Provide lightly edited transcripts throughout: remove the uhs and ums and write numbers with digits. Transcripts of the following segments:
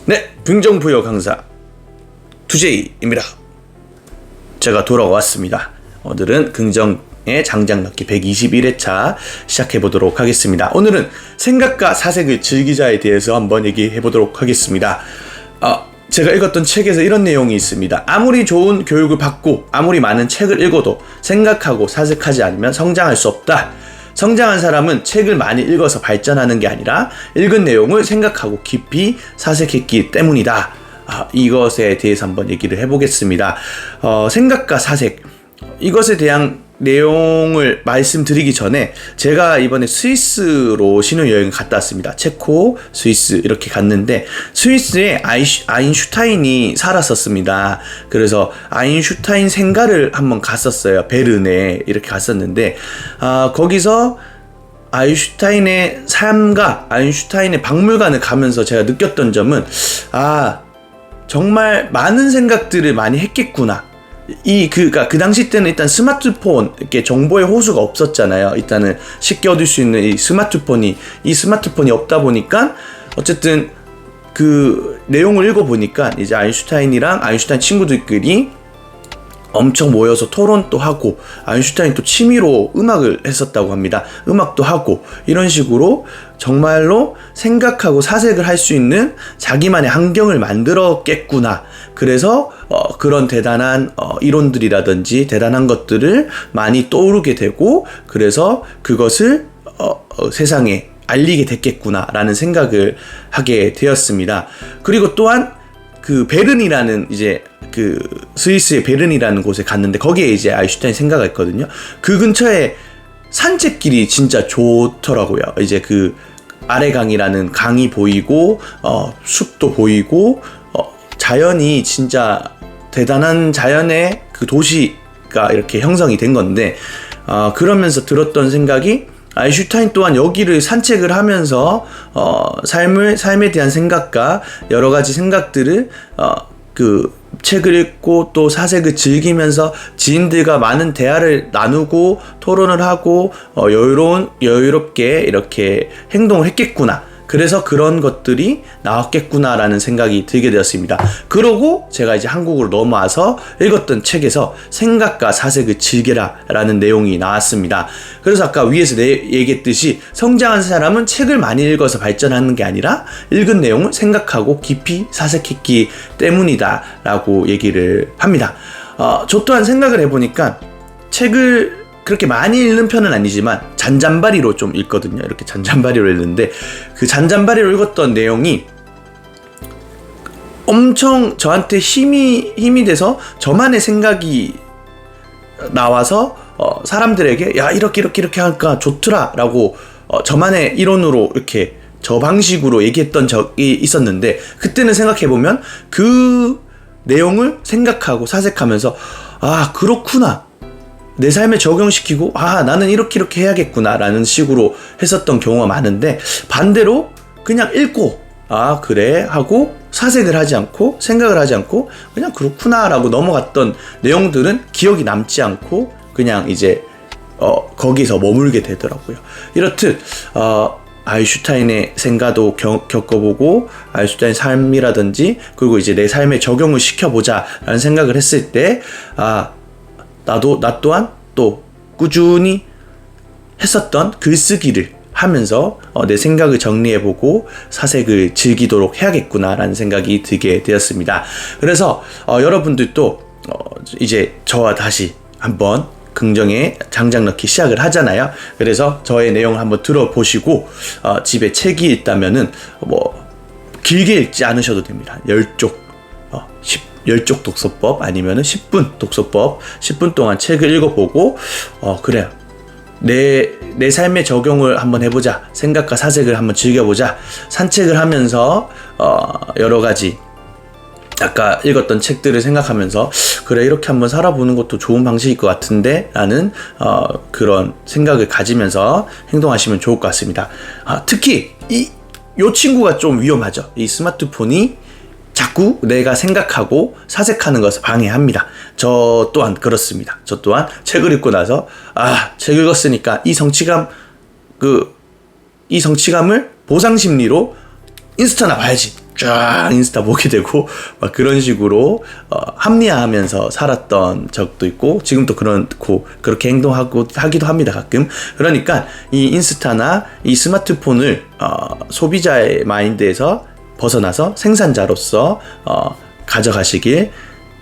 네, 긍정부여 강사 투제이입니다. 제가 돌아왔습니다. 오늘은 긍정의 장장넣기 121회차 시작해보도록 하겠습니다. 오늘은 생각과 사색을 즐기자에 대해서 한번 얘기해보도록 하겠습니다. 제가 읽었던 책에서 이런 내용이 있습니다. 아무리 좋은 교육을 받고 아무리 많은 책을 읽어도 생각하고 사색하지 않으면 성장할 수 없다. 성장한 사람은 책을 많이 읽어서 발전하는 게 아니라 읽은 내용을 생각하고 깊이 사색했기 때문이다. 이것에 대해서 한번 얘기를 해보겠습니다. 생각과 사색, 이것에 대한 내용을 말씀드리기 전에 제가 이번에 스위스로 신혼여행을 갔다 왔습니다. 체코, 스위스 이렇게 갔는데 스위스에 아인슈타인이 살았었습니다. 그래서 아인슈타인 생가를 한번 갔었어요. 베른에 이렇게 갔었는데 거기서 아인슈타인의 삶과 아인슈타인의 박물관을 가면서 제가 느꼈던 점은 정말 많은 생각들을 많이 했겠구나. 그 당시 때는 일단 스마트폰, 이렇게 정보의 호수가 없었잖아요. 일단은 쉽게 얻을 수 있는 이 스마트폰이 없다 보니까, 어쨌든 그 내용을 읽어보니까, 이제 아인슈타인이랑 아인슈타인 친구들끼리 엄청 모여서 토론도 하고, 아인슈타인 또 취미로 음악을 했었다고 합니다. 음악도 하고, 이런 식으로 정말로 생각하고 사색을 할 수 있는 자기만의 환경을 만들었겠구나. 그래서 그런 대단한 이론들이라든지 대단한 것들을 많이 떠오르게 되고, 그래서 그것을 세상에 알리게 됐겠구나라는 생각을 하게 되었습니다. 그리고 또한 그 베른이라는, 이제 그 스위스의 베른이라는 곳에 갔는데 거기에 이제 아인슈타인 생가가 있거든요. 그 근처에 산책길이 진짜 좋더라고요. 이제 그 아래강이라는 강이 보이고 숲도 보이고 자연이 진짜 대단한 자연의 그 도시가 이렇게 형성이 된 건데, 그러면서 들었던 생각이, 아인슈타인 또한 여기를 산책을 하면서 삶에 대한 생각과 여러 가지 생각들을 그 책을 읽고 또 사색을 즐기면서 지인들과 많은 대화를 나누고 토론을 하고 여유롭게 이렇게 행동을 했겠구나. 그래서 그런 것들이 나왔겠구나라는 생각이 들게 되었습니다. 그러고 제가 이제 한국으로 넘어와서 읽었던 책에서 생각과 사색을 즐겨라 라는 내용이 나왔습니다. 그래서 아까 위에서 얘기했듯이 성장한 사람은 책을 많이 읽어서 발전하는 게 아니라 읽은 내용을 생각하고 깊이 사색했기 때문이다 라고 얘기를 합니다. 저 또한 생각을 해보니까 책을 그렇게 많이 읽는 편은 아니지만 잔잔바리로 좀 읽거든요. 이렇게 잔잔바리로 읽는데, 그 잔잔바리로 읽었던 내용이 엄청 저한테 힘이 돼서 저만의 생각이 나와서 사람들에게 야 이렇게 하니까 좋더라 라고 저만의 이론으로 이렇게 저 방식으로 얘기했던 적이 있었는데, 그때는 생각해보면 그 내용을 생각하고 사색하면서 그렇구나, 내 삶에 적용시키고 나는 이렇게 해야겠구나 라는 식으로 했었던 경우가 많은데, 반대로 그냥 읽고 그래 하고 사색을 하지 않고 생각을 하지 않고 그냥 그렇구나 라고 넘어갔던 내용들은 기억이 남지 않고 그냥 이제 거기서 머물게 되더라고요. 이렇듯 아인슈타인의 생가도 겪어보고 아인슈타인 삶이라든지, 그리고 이제 내 삶에 적용을 시켜보자 라는 생각을 했을 때 나 또한 또 꾸준히 했었던 글쓰기를 하면서 내 생각을 정리해보고 사색을 즐기도록 해야겠구나라는 생각이 들게 되었습니다. 그래서 여러분들도 이제 저와 다시 한번 긍정의 장장넣기 시작을 하잖아요. 그래서 저의 내용을 한번 들어보시고 집에 책이 있다면은 길게 읽지 않으셔도 됩니다. 10쪽 독서법 아니면은 10분 독서법, 10분 동안 책을 읽어보고 그래요, 내 삶에 적용을 한번 해보자, 생각과 사색을 한번 즐겨보자, 산책을 하면서 여러 가지 아까 읽었던 책들을 생각하면서 그래 이렇게 한번 살아보는 것도 좋은 방식일 것 같은데 라는 그런 생각을 가지면서 행동하시면 좋을 것 같습니다. 특히 요 친구가 좀 위험하죠. 이 스마트폰이 자꾸 내가 생각하고 사색하는 것을 방해합니다. 저 또한 그렇습니다. 저 또한 책을 읽고 나서 책 읽었으니까 이 성취감을 보상 심리로 인스타나 봐야지. 쫙 인스타 보게 되고 막 그런 식으로 합리화하면서 살았던 적도 있고 지금도 그렇게 행동하고 하기도 합니다 가끔. 그러니까 이 인스타나 이 스마트폰을 소비자의 마인드에서 벗어나서 생산자로서 가져가시길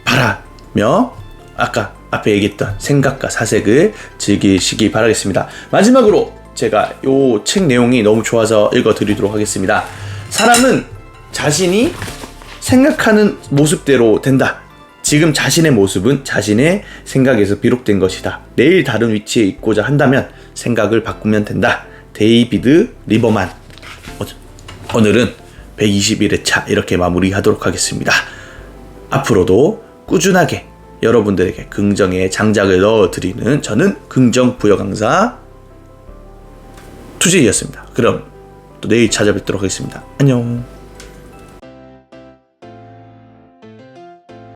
바라며 아까 앞에 얘기했던 생각과 사색을 즐기시기 바라겠습니다. 마지막으로 제가 요 책 내용이 너무 좋아서 읽어드리도록 하겠습니다. 사람은 자신이 생각하는 모습대로 된다. 지금 자신의 모습은 자신의 생각에서 비롯된 것이다. 내일 다른 위치에 있고자 한다면 생각을 바꾸면 된다. 데이비드 리버만. 오늘은 121회차 이렇게 마무리하도록 하겠습니다. 앞으로도 꾸준하게 여러분들에게 긍정의 장작을 넣어드리는 저는 긍정부여 강사 투제이였습니다. 그럼 또 내일 찾아뵙도록 하겠습니다. 안녕.